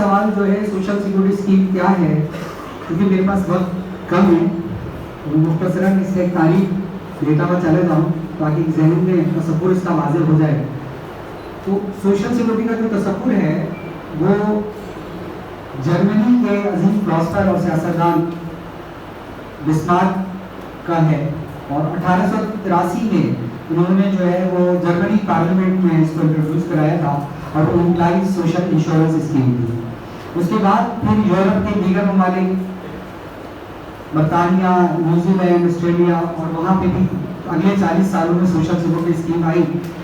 سوال جو ہے سوشل سیکورٹی اسکیم کیا ہے، کیونکہ میرے پاس وقت کم ہے، مختصراً اس سے ایک تعریف دیتا ہوا چلے جاؤں تاکہ ذہن میں تصور اس کا واضح ہو جائے. تو سوشل سیکورٹی کا جو تصور ہے وہ جرمنی کے عظیم فلاسفر اور سیاستدان بسمارک کا ہے، اور 1883 میں انہوں نے جو ہے وہ جرمنی پارلیمنٹ میں اس کو انٹروڈیوس کرایا تھا اور امپلائیز سوشل انشورنس اسکیم تھی. اس کے بعد پھر یورپ کے دیگر ممالک برطانیہ، نیوزی لینڈ، آسٹریلیا اور وہاں پہ بھی اگلے 40 سالوں میں سوشل سیکورٹی اسکیم آئی،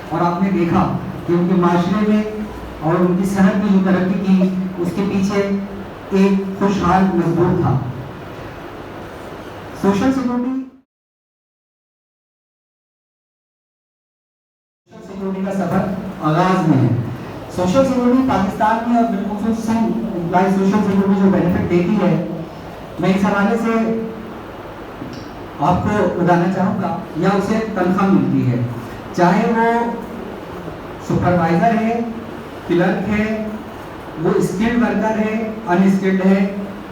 اور آپ نے دیکھا کہ ان کے معاشرے میں اور ان کی صنعت میں جو ترقی کی اس کے پیچھے ایک خوشحال مزدور تھا. سوشل سیکورٹی کا سفر آغاز میں ہے. سوشل سیکورٹی پاکستان میں اور بالخصوص امپلائی سوشل سیکورٹی جو بینیفٹ دیتی ہے، میں اس حوالے سے آپ کو بتانا چاہوں گا، یا اسے تنخواہ ملتی ہے، چاہے وہ سپروائزر ہے، کلرک ہے، وہ اسکلڈ ورکر ہے، ان اسکلڈ ہے،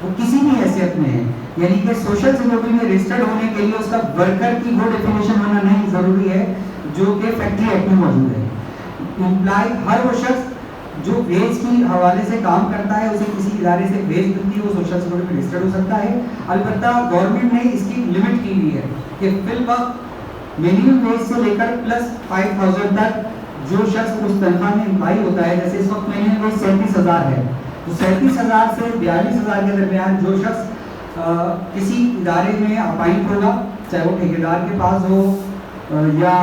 وہ کسی بھی حیثیت میں ہے. یعنی کہ سوشل سیکورٹی میں رجسٹرڈ ہونے کے لیے اس کا ورکر کی وہ ڈیفینیشن ہونا نہیں ضروری ہے جو کہ فیکٹری ایکٹ میں موجود ہے. امپلائی ہر وہ شخص جو ویج کی حوالے سے کام کرتا ہے، اسے کسی ادارے سے ویج ملتی ہے، وہ سوشل سیکورٹی میں رجسٹرڈ ہو سکتا ہے. البتہ گورنمنٹ نے اس کی لمٹ کی ہوئی ہے کہ فی الوقت منیمم ویج سے لے کر پلس 5000 تک جو شخص اس تنخواہ میں امپلائی ہوتا ہے، جیسے اس وقت منیمم ویج 37,000 ہے، تو 37,000 سے 42,000 کے درمیان جو شخص کسی ادارے میں اپائنٹ ہوگا، چاہے وہ ٹھیکیدار کے پاس ہو یا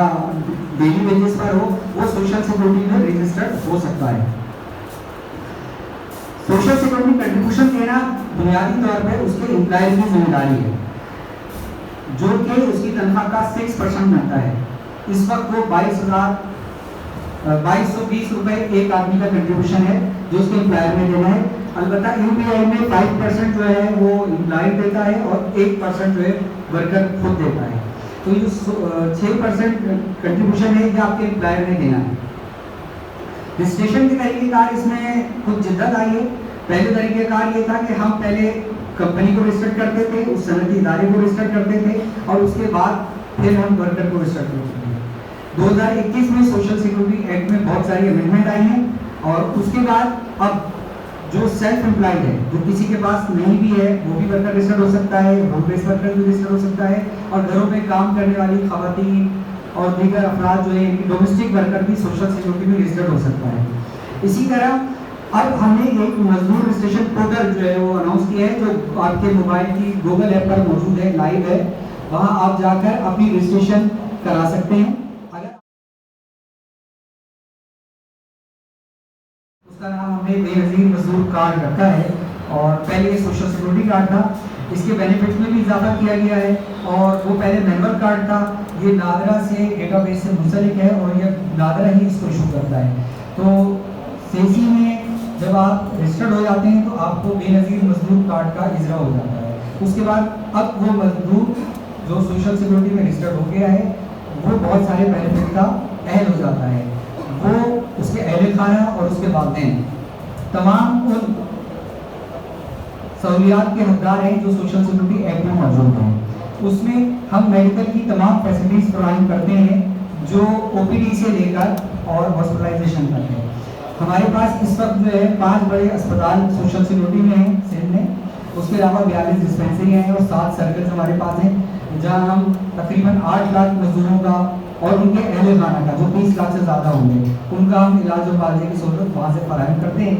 ڈیلی ویجز پر ہو، وہ سوشل سیکورٹی میں رجسٹرڈ ہو سکتا ہے. سوشل سیکورٹی کنٹریبیوشن دینا بنیادی طور پہ اس کے امپلائر کی ذمہ داری ہے، جو کہ اس کی تنخواہ کا 6% بنتا ہے. اس وقت وہ 2220 روپے ایک آدمی کا کنٹریبیوشن ہے جو اس کے امپلائر میں دینا ہے. البتہ یو پی آئی میں 5% جو ہے وہ امپلائر دیتا ہے اور 1% جو ہے ورکر خود دیتا ہے. تو یہ 6% کنٹریبیوشن ہے کہ آپ کے امپلائر نے دینا ہے. رجسٹریشن کے طریقہ کار اس میں کچھ جدت آئی ہے. پہلے طریقہ کار یہ تھا کہ ہم پہلے کمپنی کو رجسٹر کرتے تھے، اس صنعتی ادارے کو رجسٹر کرتے تھے، اور اس کے بعد پھر ہم ورکر کو رجسٹر کرتے تھے. 2021 میں سوشل سیکورٹی ایکٹ میں بہت ساری امینڈمنٹ آئی ہیں، اور اس کے بعد اب جو سیلف امپلائڈ ہے، جو کسی کے پاس نہیں بھی ہے، وہ بھی ورکر رجسٹر ہو سکتا ہے، ہوم بیس ورکر بھی رجسٹر ہو سکتا ہے، اور گھروں میں کام کرنے والی خواتین اور دیگر افراد جو ہیں ڈومیسٹک ورکر بھی سوشل سیکورٹی میں رجسٹرڈ ہو سکتا ہے. اسی طرح اب ہم نے ایک مزدور رجسٹریشن پورٹل جو ہے وہ اناؤنس کیا ہے، جو آپ کے موبائل کی گوگل ایپ پر موجود ہے، لائیو ہے. وہاں آپ جا کر اپنی رجسٹریشن کرا سکتے ہیں. اس کا نام ہم نے بے نظیر مزدور کارڈ رکھا ہے، اور پہلے یہ سوشل سیکورٹی کارڈ تھا. اس کے بینیفٹس میں بھی اضافہ کیا گیا ہے، اور وہ پہلے مینول کارڈ تھا. یہ نادرا سے ڈیٹا بیس سے منسلک ہے، اور یہ نادرا ہی اس کو ایشو کرتا ہے. تو سیسی میں جب آپ رجسٹرڈ ہو جاتے ہیں تو آپ کو بے نظیر مزدور کارڈ کا اجرا ہو جاتا ہے. اس کے بعد اب وہ مزدور جو سوشل سیکورٹی میں رجسٹرڈ ہو گیا ہے وہ بہت سارے بینیفٹ کا اہل ہو جاتا ہے. وہ اس کے اہل خانہ اور اس کے والدین تمام ان سہولیات کے حقدار ہیں جو سوشل سیکورٹی ایکٹ میں موجود ہیں. اس میں ہم میڈیکل کی تمام فیسلٹیز فراہم کرتے ہیں، جو او پی ڈی سے لے کر اور ہاسپٹلائزیشن تک ہے. ہمارے پاس اس وقت جو ہے 5 بڑے اسپتال سوشل سیکورٹی میں ہیں سندھ میں. اس کے علاوہ 42 ڈسپینسری ہیں اور 7 سرکلز ہمارے پاس ہیں، جہاں ہم تقریباً 8 لاکھ مزدوروں کا اور ان کے اہل خانہ کا جو 20 لاکھ سے زیادہ ہوں گے، ان کا ہم علاج و معالجے کی سہولت وہاں سے فراہم کرتے ہیں.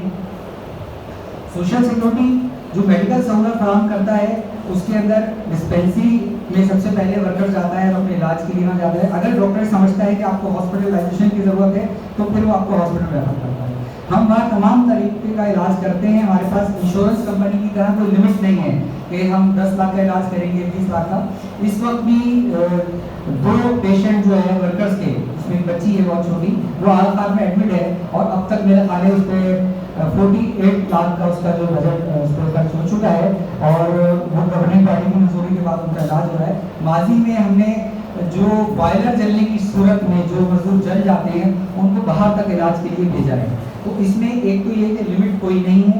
سوشل سیکورٹی جو میڈیکل سہولت فراہم کرتا ہے، اس کے اندر ڈسپینسری میں سب سے پہلے ورکر جاتا ہے اور اپنے علاج کے لیے وہاں جاتا ہے. اگر ڈاکٹر سمجھتا ہے کہ آپ کو ہاسپٹلائزیشن کی ضرورت ہے تو پھر وہ آپ کو ہاسپٹل ریفر کرتا ہے. ہم وہاں تمام طریقے کا علاج کرتے ہیں. ہمارے پاس انشورنس کمپنی کی طرح کوئی لمٹ نہیں ہے کہ ہم 10 لاکھ کا علاج کریں گے، 20 لاکھ کا. اس وقت بھی 2 پیشنٹ جو ہے ورکرز کے، اس میں ایک بچی ہے بہت چھوٹی، وہ حال میں ایڈمٹ ہے، اور اب تک میرا خیال ہے اس پہ 48 لاکھ کا اس کا جو بجٹ اس پر خرچ ہو چکا ہے، اور وہ گورنمنٹ باڈی کی منظوری کے بعد ان کا علاج ہو رہا ہے. ماضی میں ہم نے جو بوائلر جلنے کی صورت میں جو مزدور جل جاتے ہیں ان کو باہر تک علاج کے لیے بھیجا ہے. تو اس میں ایک تو یہ کہ لمٹ کوئی نہیں ہے.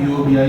EOBI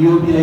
EOBI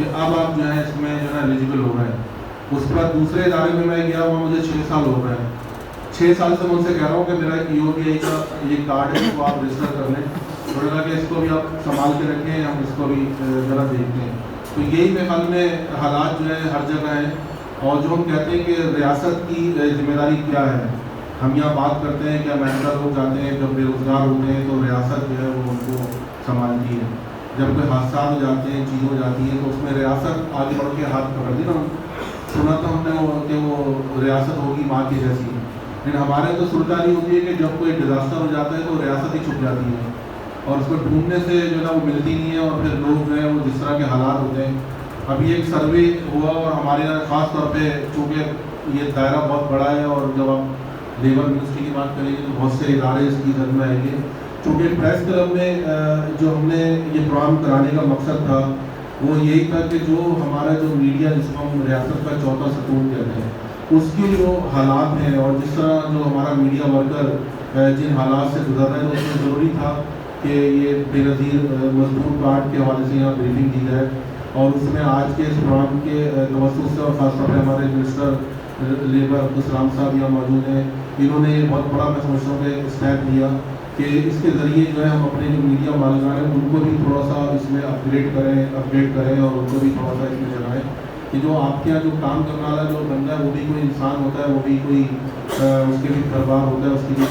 کہ اب آپ جو ہے اس میں جو ہے ایلیجیبل ہو رہے ہیں۔ اس کے بعد دوسرے ادارے میں گیا، وہاں مجھے 6 سال ہو رہے ہیں۔ 6 سال سے میں ان سے کہہ رہا ہوں کہ میرا EOBI کا یہ کارڈ ہے، اس کو آپ رجسٹر کر لیں۔ انہوں نے کہا کہ اس کو بھی آپ سنبھال کے رکھیں، ہم اس کو بھی ذرا دیکھتے ہیں۔ تو یہی میرے خیال میں حالات جو ہے ہر جگہ ہیں، اور جو ہم کہتے ہیں کہ ریاست کی ذمہ داری کیا ہے، ہم یہاں بات کرتے ہیں کہ امریکہ لوگ جاتے ہیں جب بے روزگار ہوتے ہیں تو ریاست جو ہے وہ ان کو سنبھالتی ہے، جب کوئی حادثات ہو جاتے ہیں، چیزیں ہو جاتی ہیں تو اس میں ریاست آگے بڑھ کے ہاتھ پکڑتی ہے نا۔ سنا تھا ہم نے کہ وہ ریاست ہوگی ماں کی جیسی، لیکن ہمارے تو سلطانی ہوتی ہے کہ جب کوئی ڈیزاسٹر ہو جاتا ہے تو ریاست ہی چھپ جاتی ہے، اور اس کو ڈھونڈنے سے جو ہے وہ ملتی نہیں ہے، اور پھر لوگ جو ہے وہ جس طرح کے حالات ہوتے ہیں۔ ابھی ایک سروے ہوا، اور ہمارے یہاں خاص طور پہ چونکہ یہ دائرہ بہت بڑا ہے، اور جب آپ لیبر منسٹری کی بات کریں گے تو بہت سے ادارے اس کی زد میں آئیں گے۔ چونکہ پریس کلب میں جو ہم نے یہ پروگرام کرانے کا مقصد تھا وہ یہی تھا کہ جو ہمارا جو میڈیا، جس کو ہم ریاست کا چوتھا ستون کہتے ہیں، اس کے جو حالات ہیں، اور جس طرح جو ہمارا میڈیا ورکر جن حالات سے گزر رہے ہیں، تو اس میں ضروری تھا کہ یہ بے نظیر مزدور کارڈ کے حوالے سے یہاں بریفنگ دی جائے۔ اور اس میں آج کے اس پروگرام کے توسط سے، اور خاص طور پہ ہمارے منسٹر لیبر عبدالسلام صاحب یہاں موجود ہیں، انہوں نے بہت بڑا میں سمجھتا ہوں کہ اسٹیپ لیا کہ اس کے ذریعے جو ہے ہم اپنے جو میڈیا مالکان ہیں ان کو بھی تھوڑا سا اس میں اپ گریڈ کریں، اور ان کو بھی تھوڑا سا اس میں جگائیں کہ جو آپ کے یہاں جو کام کرنے والا جو بندہ ہے وہ بھی کوئی انسان ہوتا ہے، وہ بھی کوئی اس کے بھی گھر بار ہوتا ہے، اس کی بھی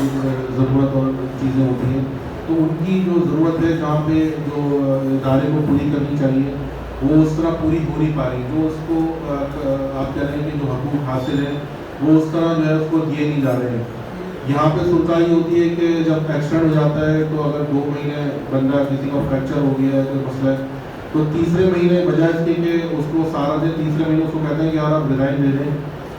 ضرورت اور چیزیں ہوتی ہیں، تو ان کی جو ضرورت ہے جہاں پہ جو ادارے کو پوری کرنی چاہیے وہ اس طرح پوری ہو نہیں پا رہی، جو اس کو آپ کہہ رہے ہیں کہ جو حقوق حاصل ہیں وہ اس طرح جو ہے اس کو دیے نہیں جا رہے ہیں۔ یہاں پہ سلطانی ہوتی ہے کہ جب ایکسیڈنٹ ہو جاتا ہے تو اگر 2 مہینے بندہ کسی کا فریکچر ہو گیا ہے، کوئی مسئلہ ہے، تو تیسرے مہینے بجائے اس کے کہ اس کو سارا دن، تیسرے مہینے اس کو کہتے ہیں کہ یار آپ ریزائن دے دیں،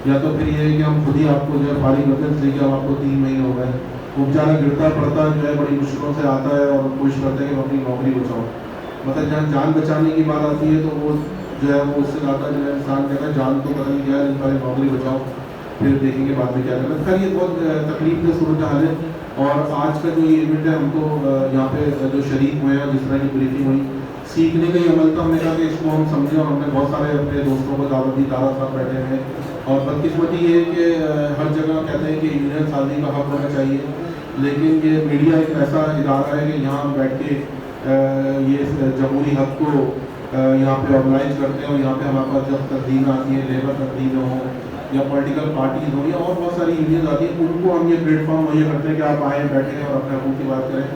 یا تو پھر یہ ہے کہ ہم خود ہی آپ کو جو ہے فارغ کرتے ہیں، اس لیے کہ اب آپ کو 3 مہینے ہو گئے۔ وہ بیچارہ گرتا پڑتا جو ہے بڑی مشکلوں سے آتا ہے، اور کوشش کرتے ہیں کہ اپنی نوکری بچاؤ۔ مطلب جہاں جان بچانے کی بات آتی ہے تو وہ جو ہے وہ اس سے زیادہ جو ہے انسان کہتا ہے جان تو پتہ نہیں کیا ہے، ان پہلے نوکری بچاؤ پھر دیکھیں گے بعد میں کیا کرنا ہے۔ خیر یہ بہت تکلیف دہ صورتحال ہے، اور آج کا جو یہ ایونٹ ہے ہم کو یہاں پہ جو شریک ہوئے ہیں، جس طرح کی بریفنگ ہوئی، سیکھنے کا یہ عمل تھا۔ ہم نے کہا کہ اس کو ہم سمجھیں، اور ہم نے بہت سارے اپنے دوستوں کو دعوت دی، دارا صاحب بیٹھے ہوئے ہیں، اور بدقسمتی یہ ہے کہ ہر جگہ کہتے ہیں کہ یونین سازی کا حق ہونا چاہیے، لیکن یہ میڈیا ایک ایسا ادارہ ہے کہ یہاں بیٹھ کے یہ جمہوری حق کو یہاں پہ آرگنائز کرتے ہیں، اور یہاں پہ ہمارے پاس جب تنظیمیں آتی ہیں، لیبر تنظیمیں ہوں یا پولیٹیکل پارٹیز ہوں یا اور بہت ساری یونینز آتی ہیں، ان کو ہم یہ پلیٹ فارم مہیا کرتے ہیں کہ آپ آئیں، بیٹھیں اور اپنے حقوق کی بات کریں۔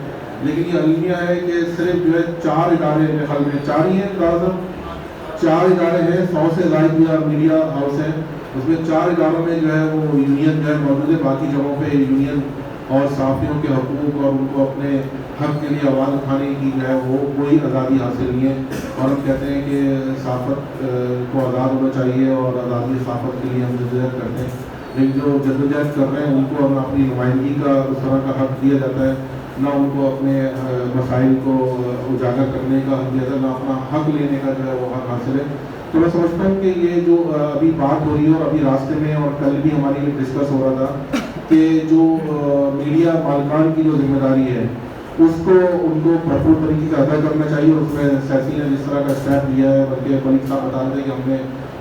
لیکن یہ المیہ ہے کہ صرف جو ہے 4 ادارے میرے خیال میں 4 ہی ہیں، 4 ادارے ہیں، 100 سے زائد میڈیا ہاؤس ہیں، اس میں 4 اداروں میں جو ہے وہ یونین جو ہے موجود ہے، باقی جگہوں پہ یونین اور صحافیوں کے حقوق اور ان کو اپنے حق کے لیے آواز اٹھانے کی جو ہے وہ کوئی آزادی حاصل نہیں ہے، اور ہم کہتے ہیں کہ صحافت کو آزاد ہونا چاہیے، اور آزادی صحافت کے لیے ہم جدوجہد کرتے ہیں، لیکن جو جدوجہد کر رہے ہیں ان کو اپنی نمائندگی کا اس طرح کا حق دیا جاتا ہے، نہ ان کو اپنے مسائل کو اجاگر کرنے کا حق دیا جاتا ہے، نہ اپنا حق لینے کا جو ہے وہ حق حاصل ہے۔ تو میں سمجھتا ہوں کہ یہ جو ابھی بات ہو رہی ہے، اور ابھی راستے میں اور کل بھی ہماری ڈسکس ہو رہا تھا کہ جو میڈیا مالکان کی جو ذمہ داری ہے اس کو ان کو بھرپور طریقے سے ادا کرنا چاہیے، اور اس میں سیسی نے جس طرح کا اسٹیپ لیا ہے، بلکہ ملک صاحب بتا رہے ہیں کہ ہم نے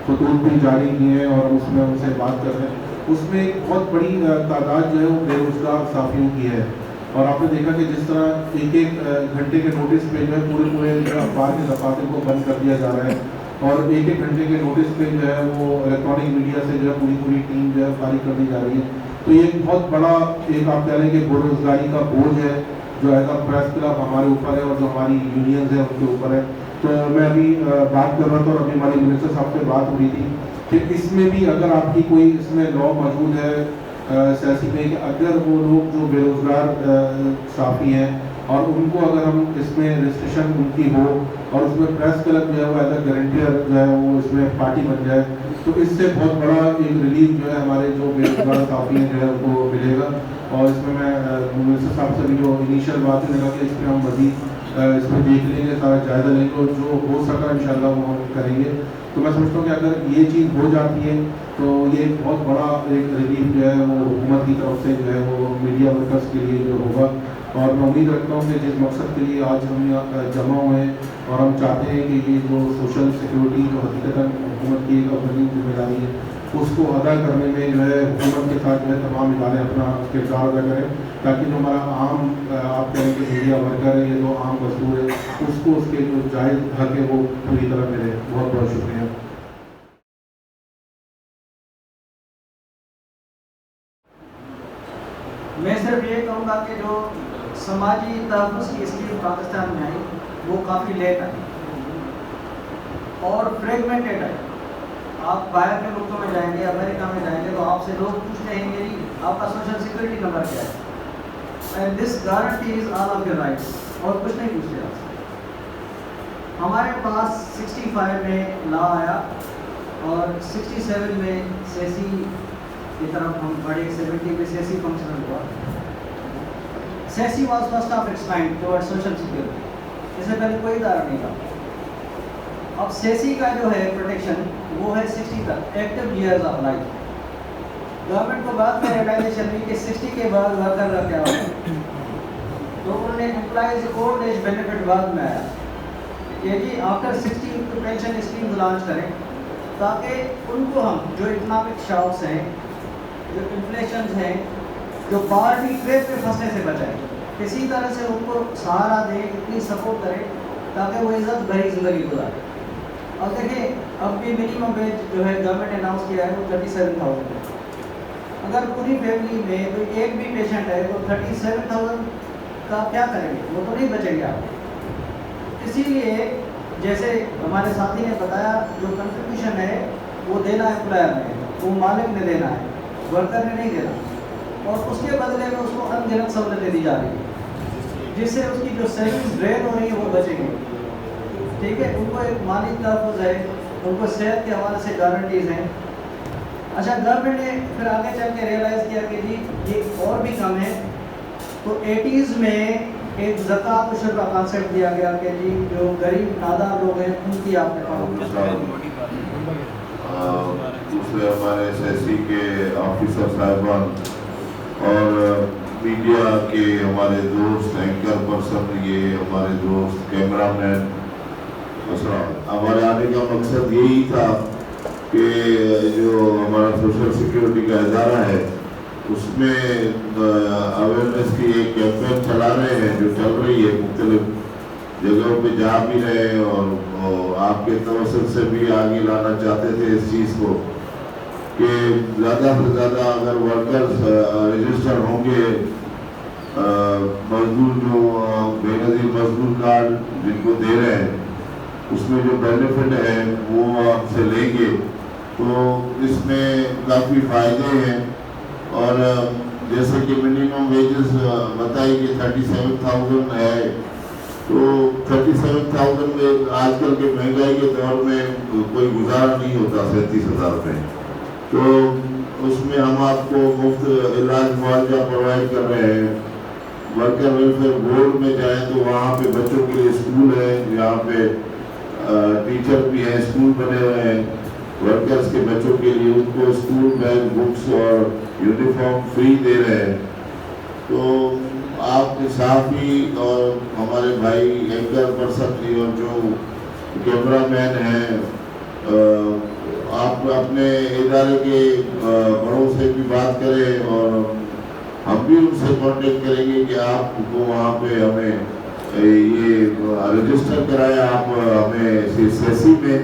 خطوط بھی جاری کیے ہیں اور اس میں ان سے بات کر رہے ہیں، اس میں ایک بہت بڑی تعداد جو ہے وہ بے روزگار صحافیوں کی ہے، اور آپ نے دیکھا کہ جس طرح ایک گھنٹے کے نوٹس پہ جو ہے پورے اخبار کے دفاتر کو بند کر دیا جا رہا ہے، اور ایک گھنٹے کے نوٹس پہ جو ہے وہ الیکٹرانک میڈیا سے جو ہے پوری ٹیم جو ہے فارغ کر دی جا رہی ہے۔ تو یہ ایک بہت بڑا ایک آپ کہہ لیں کہ بے روزگاری کا بوجھ ہے جو ایز اے پریس کلب ہمارے اوپر ہے، اور جو ہماری یونینز ہیں ان کے اوپر ہے۔ تو میں ابھی بات کر رہا تھا، اور ابھی ہماری منسٹر صاحب سے بات ہو رہی تھی کہ اس میں بھی اگر آپ کی کوئی اس میں لا موجود ہے سیاسی میں کہ اگر وہ لوگ جو بے روزگار صحافی ہیں اور ان کو اگر ہم اس میں رجسٹریشن ان کی ہو، اور اس میں پریس کلب جو ہے وہ ایز اے گارنٹیئر جو ہے وہ اس میں پارٹی بن جائے، تو اس سے بہت بڑا ایک ریلیف جو ہے ہمارے جو بے روزگار صحافی ہیں جو ہے ان کو ملے گا۔ اور اس میں منسٹر صاحب سے بھی جو انیشیل بات ہے کہ اس پہ ہم مزید اس میں دیکھ لیں گے، سارا جائزہ لیں گے، اور جو ہو سکا انشاءاللہ وہ ہم کریں گے۔ تو میں سمجھتا ہوں کہ اگر یہ چیز ہو جاتی ہے تو یہ بہت بڑا ایک ریلیف جو ہے وہ حکومت کی طرف سے جو ہے وہ میڈیا ورکرس کے لیے جو ہوگا، اور میں امید رکھتا ہوں کہ جس مقصد کے لیے آج ہم یہاں جمع ہوئے ہیں اور ہم چاہتے ہیں کہ یہ جو سوشل سیکورٹی جو حقیقتاً حکومت کی ایک اپنی ذمہ داری ہے اس کو ادا کرنے میں جو ہے حکومت کے ساتھ جو ہے تمام ادارے اپنا کردار ادا کریں تاکہ جو ہمارا عام آپ کہیں کہ میڈیا ورکر ہے یا جو عام مزدور ہے اس کو اس کے جو جائز حق ہے وہ پوری طرح ملے. بہت بہت شکریہ. میں صرف یہ کہوں گا کہ جو سماجی تحفظ کی اسکیم پاکستان میں آئی وہ کافی لیٹ آئی اور فریگمنٹڈ ہے. آپ باہر کے ملکوں میں جائیں گے, امریکہ میں جائیں گے تو آپ سے لوگ پوچھتے ہیں کہ آپ کا سوشل سیکورٹی نمبر کیا ہے, and this guarantees all of your rights, اور کچھ نہیں پوچھتے آپ سے. ہمارے پاس 65 میں لا آیا اور 67 میں سیسی کی طرف ہم بڑے, 70 میں سیسی فنکشنل ہوا. سیسی was first of its kind toward social security, اس سے پہلے کوئی ادارہ نہیں تھا. اب سیسی کا جو ہے پروٹیکشن وہ ہے 60 تک, active years of life. Government کو بعد میں ریئلائزیشن ہوئی کہ 60 کے بعد ورکر کا کیا ہوگا, تو انہوں نے امپلائیز اولڈ ایج بینیفٹ بعد میں آیا کہ جی آفٹر 60 پینشن اسکیم لانچ کریں تاکہ ان کو ہم جو اکنامک شاکس ہیں, جو انفلیشنز ہیں, جو پارٹی ٹریپ پہ پھنسنے سے بچائیں, کسی طرح سے ان کو سہارا دیں, اتنی سپورٹ کریں تاکہ وہ عزت بھری زندگی گزارے. اور دیکھیں اب بھی منیمم ویج جو ہے گورنمنٹ اناؤنس کیا ہے وہ 37,000 ہے. اگر پوری فیملی میں کوئی ایک بھی پیشنٹ ہے تو 37,000 کا کیا کریں گے, وہ تو نہیں بچیں گے آپ. اسی لیے جیسے ہمارے ساتھی نے بتایا جو کنٹریبیوشن ہے وہ دینا امپلائر نے, وہ مالک نے دینا ہے, ورکر نے نہیں دینا, اور اس کے بدلے میں اس کو ان گنت سہولتیں دی جا رہی ہیں جس سے اس کی جو سیونگز ڈرین ہو رہی ہے وہ بچیں گے. ٹھیک ہے, ان کو ایک مالی تحفظ ہے, ان کو صحت کے حوالے سے گارنٹیز ہیں. اچھا گورنمنٹ نے پھر آگے چل کے ریئلائز کیا کہ جی یہ اور بھی کم ہے, تو 80s میں ایک زکوٰۃ عشر کا کانسیپٹ دیا گیا کہ جی جو غریب نادار لوگ ہیں ان کی آپ نے دوسرے ہمارے SSC کے آفیسر صاحبان اور میڈیا کے ہمارے دوست اینکر پرسن, یہ ہمارے دوست کیمرہ مین, ہمارے آنے کا مقصد یہی تھا کہ جو ہمارا سوشل سیکورٹی کا ادارہ ہے اس میں اویئرنیس کی ایک کیمپین چلا رہے ہیں جو چل رہی ہے مختلف جگہوں پہ جا بھی رہے ہیں, اور آپ کے توسط سے بھی آگے لانا چاہتے تھے اس چیز کو کہ زیادہ سے زیادہ اگر ورکرز رجسٹر ہوں گے, مزدور جو بے نظیر مزدور کارڈ جن کو دے رہے ہیں اس میں جو بینیفٹ ہے وہ آپ سے لیں گے تو اس میں کافی فائدے ہیں. اور جیسے کہ منیمم ویجز بتائی کہ 37,000 ہے, تو 37,000 میں آج کل کے مہنگائی کے دور میں کوئی گزارا نہیں ہوتا 37,000 میں, تو اس میں ہم آپ کو مفت علاج معالجہ پرووائڈ کر رہے ہیں. ورکر ویلفیئر بورڈ میں جائیں تو وہاں پہ بچوں کے لیے اسکول ہے, یہاں پہ ٹیچر بھی ہیں, اسکول بنے ہوئے ہیں ورکرز کے بچوں کے لیے, ان کو اسکول بیگ, بکس اور یونیفارم فری دے رہے ہیں. تو آپ کے صحافی اور ہمارے بھائی اینکر پرسن جی اور جو کیمرہ مین ہیں, آپ اپنے ادارے کے بڑوں سے بھی بات کریں اور ہم بھی ان سے کانٹیکٹ کریں گے کہ آپ کو وہاں پہ ہمیں یہ رجسٹر کرایا آپ ہمیں SSC میں,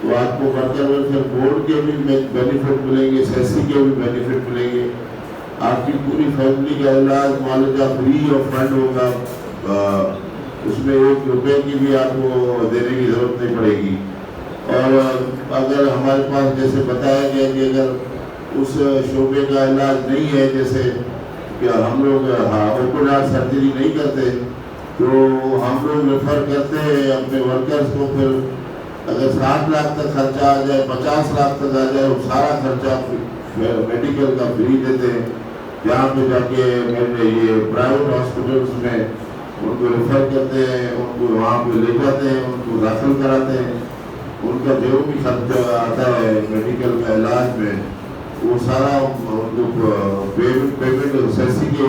تو آپ کو ورکر ویلفیئر بورڈ کے بھی بینیفٹ ملیں گے, SSC کے بھی بینیفٹ ملیں گے. آپ کی پوری فیملی کا علاج معالجہ فری آف فنڈ ہوگا, اس میں 1 روپے کی بھی آپ کو دینے کی ضرورت نہیں پڑے گی. اور اگر ہمارے پاس جیسے بتایا گیا کہ اگر اس شعبے کا علاج نہیں ہے, جیسے کہ ہم لوگ اوپن ہارٹ سرجری نہیں کرتے, تو ہم لوگ ریفر کرتے ہیں اپنے ورکرز کو. پھر اگر 60 لاکھ تک خرچہ آ جائے, 50 لاکھ تک آ جائے, وہ سارا خرچہ میڈیکل کا فری دیتے ہیں. جہاں پہ جا کے یہ پرائیویٹ ہاسپٹلس میں ان کو ریفر کرتے ہیں, ان کو وہاں پہ لے جاتے ہیں, ان کو داخل کراتے ہیں. ان کا جو بھی خرچہ آتا ہے میڈیکل کا علاج میں وہ سارا ان کو پیمنٹ SSC کے